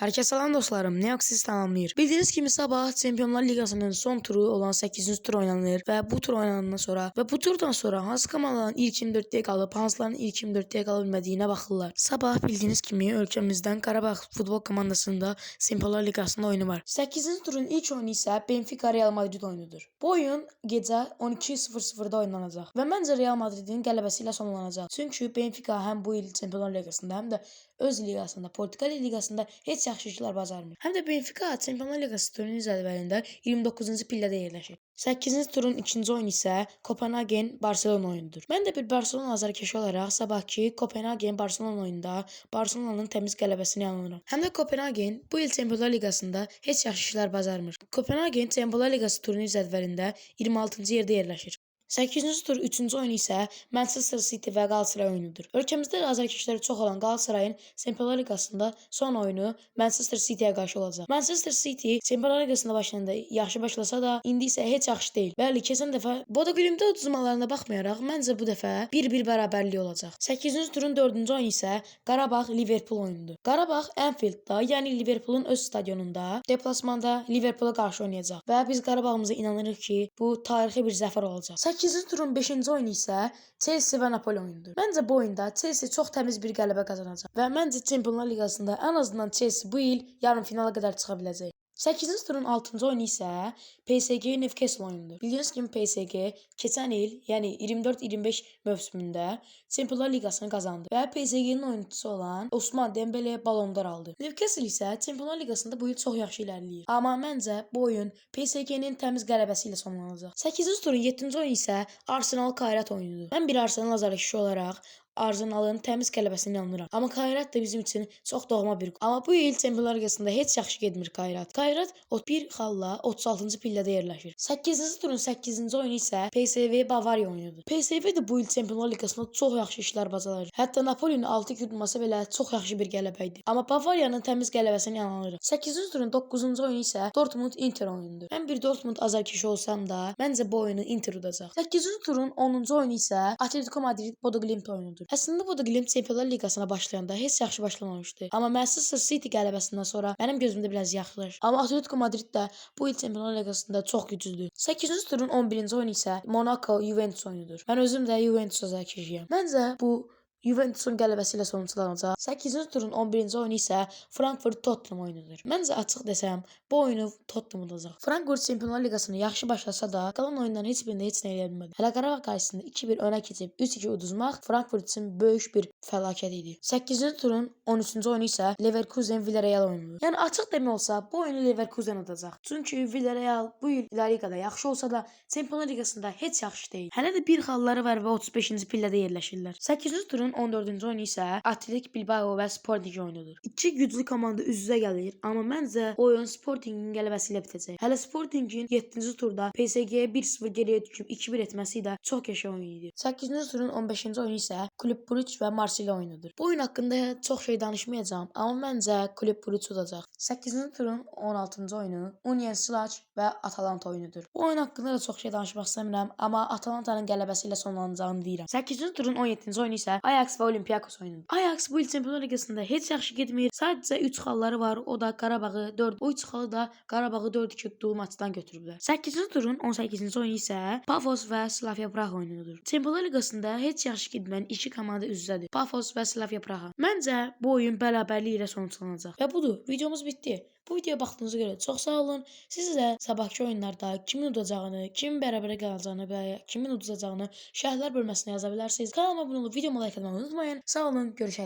Herkese salam dostlarım, Neox sizi tamamlayır. Bildiğiniz gibi sabah Çempionlar Ligasının son turu olan 8. tur oynanır ve bu tur oynanandan sonra ve bu turdan sonra hansı komandaların ilk 24'te qalıb, hansıların ilk 24'te qala bilmədiyinə baxırlar. Sabah bildiğiniz kimi ölkəmizdən Qarabağ futbol komandasında Çempionlar Ligasında oyunu var. 8. turun ilk oyunu isə Benfica Real Madrid oyunudur. Bu oyun gecə 12:00-da oynanacaq və məncə Real Madridin qələbəsi ilə sonlanacaq. Çünki Benfica həm bu il Çempionlar Ligasında, həm də öz ligasında, Portuqaliya ligasında heç yaxşı işlər bacarmır. Həm də Benfica Çempionlar Liqası turnir cədvəlində 29-cu pillədə yerləşir. 8-ci turun ikinci oyunu isə Kopenhagen Barcelona oyunudur. Mən də bir Barcelona azarkeşi olaraq sabahki Kopenhagen Barcelona oyununda Barcelonanın təmiz qələbəsinə inanıram. Həm də Kopenhagen bu il Çempionlar Liqasında heç yaxşı işlər bacarmır. Kopenhagen Çempionlar Liqası turnir cədvəlində 26-cı yerdə yerləşir. 8-ci tur 3-cü oyunu isə Manchester City və Galatasaray oyunudur. Ölkəmizdə azarkeşləri çox olan Galatasarayın Çempionlar Liqasında son oyunu Manchester City'yə qarşı olacaq. Manchester City Çempionlar Liqasında başlayanda yaxşı başlasa da, indi isə heç yaxşı deyil. Bəli, keçən dəfə Bodo Glimt'də uduzmalarına baxmayaraq, məncə bu dəfə 1-1 bərabərlik olacaq. 8-ci turun 4-cü oyunu isə Qarabağ Liverpool oyunudur. Qarabağ Anfield'da, yəni Liverpoolun öz stadionunda deplasmanda Liverpoola qarşı oynayacaq və biz Qarabağımıza inanırıq ki, bu tarixi bir zəfər olacaq. 8-ci turun 5-ci oyunu isə Chelsea və Napoli oyunudur. Məncə bu oyunda Chelsea çox təmiz bir qələbə qazanacaq və məncə Çempionlar Liqasında ən azından Chelsea bu il yarım finala qədər çıxa biləcək. 8-ci turun 6-cı oyunu isə PSG Newcastle oyunudur. Bildiyiniz kimi PSG keçən il, yəni 24-25 mövsümündə Çempionlar Liqasını qazandı və PSG-nin oyunçusu olan Ousmane Dembele Ballon d'Or aldı. Newcastle isə Çempionlar Liqasında bu il çox yaxşı irəliləyir. Amma məncə bu oyun PSG-nin təmiz qələbəsi ilə sonlanacaq. 8-ci turun 7-ci oyunu isə Arsenal Kairat oyunudur. Mən bir Arsenal azarkeşi olaraq Arsenalın təmiz qələbəsinə inanıram. Amma Kairat da bizim üçün çox doğma bir. Amma bu il Çempionlar Liqasında heç yaxşı getmir Kairat. Kairat 31 xalla 36-cı pillədə yerləşir. 8-ci turun 8-ci oyunu isə PSV Bavariya oyunudur. PSV də bu il Çempionlar Liqasında çox yaxşı işlər bacarır. Hətta Napolinin 6-2 udması belə çox yaxşı bir qələbə idi. Amma Bavariyanın təmiz qələbəsinə inanıram. 8-ci turun 9-cu oyunu isə Dortmund Inter oyunudur. Mən bir Dortmund azarkeşi olsam da, məncə bu oyunu Inter udacaq. 8-ci turun 10-cu oyunu isə Atletico Madrid Bodo Glimt oyunudur. Əslində Bodo Glimt Çempionlar Liqasına başlayanda heç yaxşı başlamamışdı. Amma Manchester City qələbəsindən sonra mənim gözümdə biraz yaxşılaşır. Amma Atletico Madrid də bu il Çempionlar Liqasında çox güclüdür. 8-ci turun 11-ci oyunu isə Monaco Juventus oyunudur. Mən özüm də Juventus azarkeşiyəm. Məncə bu Juventusun qələbəsi ilə sonuçlanacaq. 8-ci turun 11-ci oyunu isə Frankfurt Tottenham oyunudur. Məncə açıq desəm, bu oyunu Tottenham udacaq. Frankfurt Çempionlar Liqasını yaxşı başlasa da, qalan oyunların heç birində heç nə edə bilmədi. Hələ Qarabağ qarşısında 2-1 önə keçib 3-2 uduzmaq Frankfurt üçün böyük bir fəlakət idi. 8-ci turun 13-cü oyunu isə Leverkusen Villarreal oyunudur. Yəni açıq demək olsa, bu oyunu Leverkusen udacaq. Çünki Villarreal bu il La Ligada yaxşı olsa da, Çempionlar Liqasında heç yaxşı deyil. Hələ də bir xalları var və 35-ci pillədə yerləşirlər. 8-ci turun 14-cü oyunu isə Athletic Bilbao və Sporting oyunudur. İki güclü komanda üz-üzə gəlir, amma məncə oyun Sportingin qələbəsi ilə bitəcək. Hələ Sportingin 7-ci turda PSG-yə 1-0 geriyə düşüb 2-1 etməsi də çox qəşəng oyun idi. 8-ci turun 15-ci oyunu isə Club Brugge və Marsilya oyunudur. Bu oyun haqqında çox şey danışmayacağam, amma məncə Club Brugge udacaq. 8-ci turun 16-cı oyunu Union Slaç və Atalanta oyunudur. Bu oyun haqqında da çox şey danışmaq istəmirəm, amma Atalantanın qələbəsi ilə sonlanacağını deyirəm. 8-ci turun 17-ci oyunu isə Ajax və Olympiakos oyunudur. Ajax bu il Çempionlar Liqasında heç yaxşı getmir. Sadəcə 3 xalları var. O da Qarabağı 4. O 3 xalı da Qarabağı 4-2 tutduğu maçdan götürüblər. 8-ci turun 18-ci oyunu isə Pafos və Slavia Praha oyunudur. Çempionlar Liqasında heç yaxşı getməyən iki komanda üz-üzədir. Pafos və Slavia Praha. Məncə bu oyun bərabərlik ilə sonuçlanacaq. Və budur, videomuz bitdi. Bu videoya baxdığınıza görə çox sağ olun. Siz də sabahki oyunlarda kimin udacağını, kimin bərabərə qalacağını və kimin udacağını şərhlər bölməsinə yaza bilərsiniz. Kanalıma abunə olub videoma like etməyi unutmayın. Sağ olun, görüşək.